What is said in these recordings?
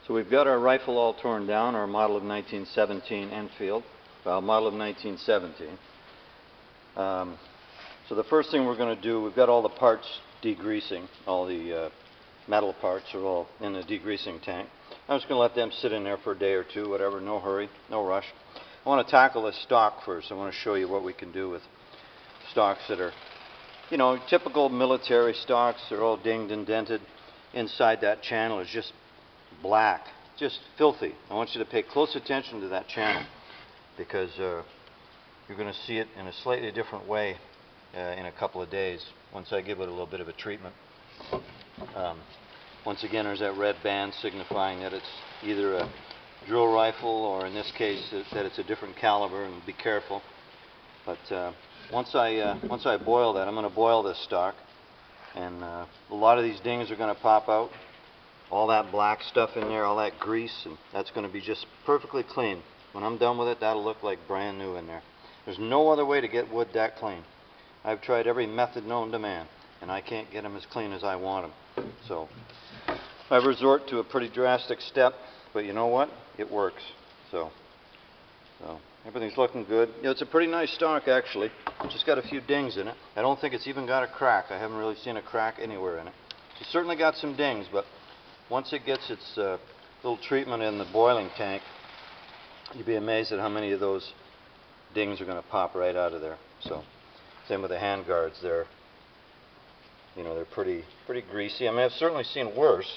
So we've got our rifle all torn down, our model of 1917 Enfield, model of 1917. So the first thing we're going to do, we've got all the parts degreasing, all the metal parts are all in the degreasing tank. I'm just going to let them sit in there for a day or two, whatever, no hurry, no rush. I want to tackle this stock first. I want to show you what we can do with stocks that are, you know, typical military stocks. They're all dinged and dented. Inside that channel is just black, just filthy. I want you to pay close attention to that channel because you're going to see it in a slightly different way in a couple of days once I give it a little bit of a treatment. Once again, there's that red band signifying that it's either a drill rifle or in this case that it's a different caliber, and be careful. But once I boil that, I'm going to boil this stock, and a lot of these dings are going to pop out. All that black stuff in there, all that grease, and that's going to be just perfectly clean. When I'm done with it, that'll look like brand new in there. There's no other way to get wood that clean. I've tried every method known to man, and I can't get them as clean as I want them. So I resort to a pretty drastic step, but you know what? It works. So everything's looking good. You know, it's a pretty nice stock actually. It's just got a few dings in it. I don't think it's even got a crack. I haven't really seen a crack anywhere in it. It's certainly got some dings, but once it gets its little treatment in the boiling tank, you'd be amazed at how many of those dings are going to pop right out of there. So, same with the handguards. They're pretty greasy. I mean, I've certainly seen worse,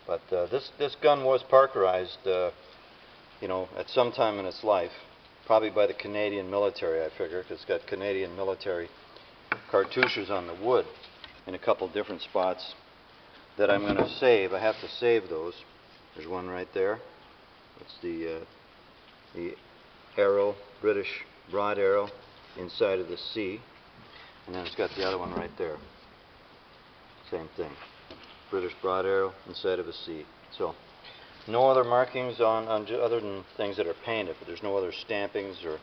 but this gun was Parkerized, at some time in its life, probably by the Canadian military. I figure it's got Canadian military cartouches on the wood in a couple different spots that I'm going to save. I have to save those. There's one right there. It's the arrow, British broad arrow inside of the C, and then it's got the other one right there. Same thing. British broad arrow inside of a C. So no other markings on other than things that are painted, but there's no other stampings or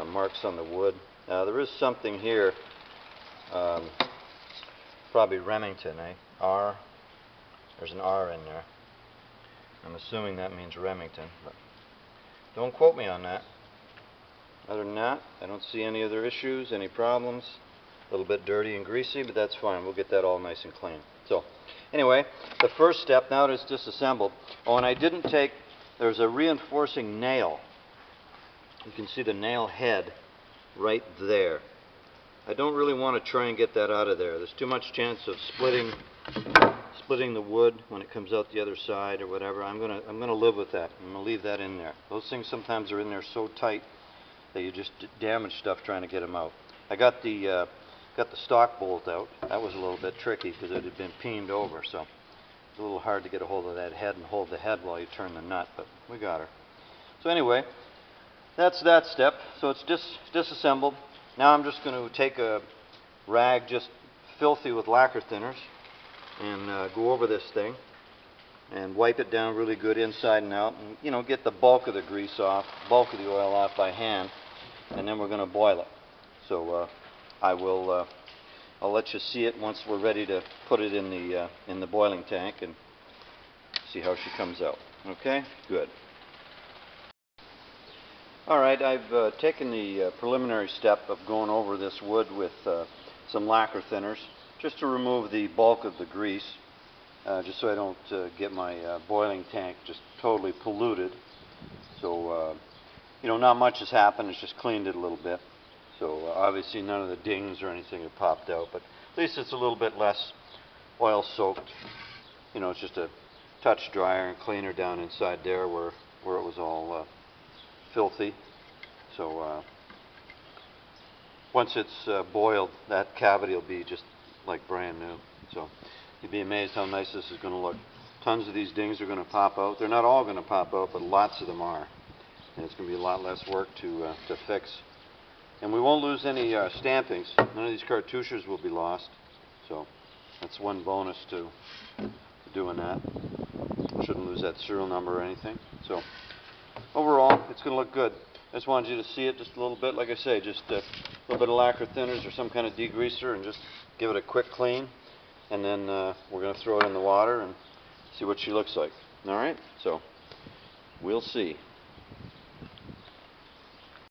marks on the wood. There is something here. Probably Remington, eh? R. There's an R in there. I'm assuming that means Remington, but don't quote me on that. Other than that, I don't see any other issues, any problems. A little bit dirty and greasy, but that's fine. We'll get that all nice and clean. So, anyway, the first step now it is disassembled. Oh, and I didn't take, there's a reinforcing nail. You can see the nail head right there. I don't really want to try and get that out of there. There's too much chance of splitting the wood when it comes out the other side or whatever. I'm gonna live with that. I'm gonna leave that in there. Those things sometimes are in there so tight that you just damage stuff trying to get them out. I got the stock bolt out. That was a little bit tricky because it had been peened over, so it's a little hard to get a hold of that head and hold the head while you turn the nut, but we got her. So anyway, that's that step. So it's disassembled. Now I'm just going to take a rag just filthy with lacquer thinners and go over this thing and wipe it down really good inside and out, and get the bulk of the grease off, bulk of the oil off by hand, and then we're going to boil it. So I'll let you see it once we're ready to put it in the boiling tank and see how she comes out. Okay, good. All right, I've taken the preliminary step of going over this wood with some lacquer thinners just to remove the bulk of the grease, just so I don't get my boiling tank just totally polluted. So, not much has happened. It's just cleaned it a little bit. So obviously none of the dings or anything have popped out, but at least it's a little bit less oil soaked. It's just a touch drier and cleaner down inside there where it was all filthy. So once it's boiled, that cavity will be just like brand new. So you'd be amazed how nice this is going to look. Tons of these dings are going to pop out. They're not all going to pop out, but lots of them are. And it's going to be a lot less work to fix. And we won't lose any stampings. None of these cartouches will be lost. So that's one bonus to doing that. Shouldn't lose that serial number or anything. So overall, it's going to look good. I just wanted you to see it just a little bit. Like I say, just a little bit of lacquer thinners or some kind of degreaser and just give it a quick clean. And then we're going to throw it in the water and see what she looks like. Alright, so we'll see.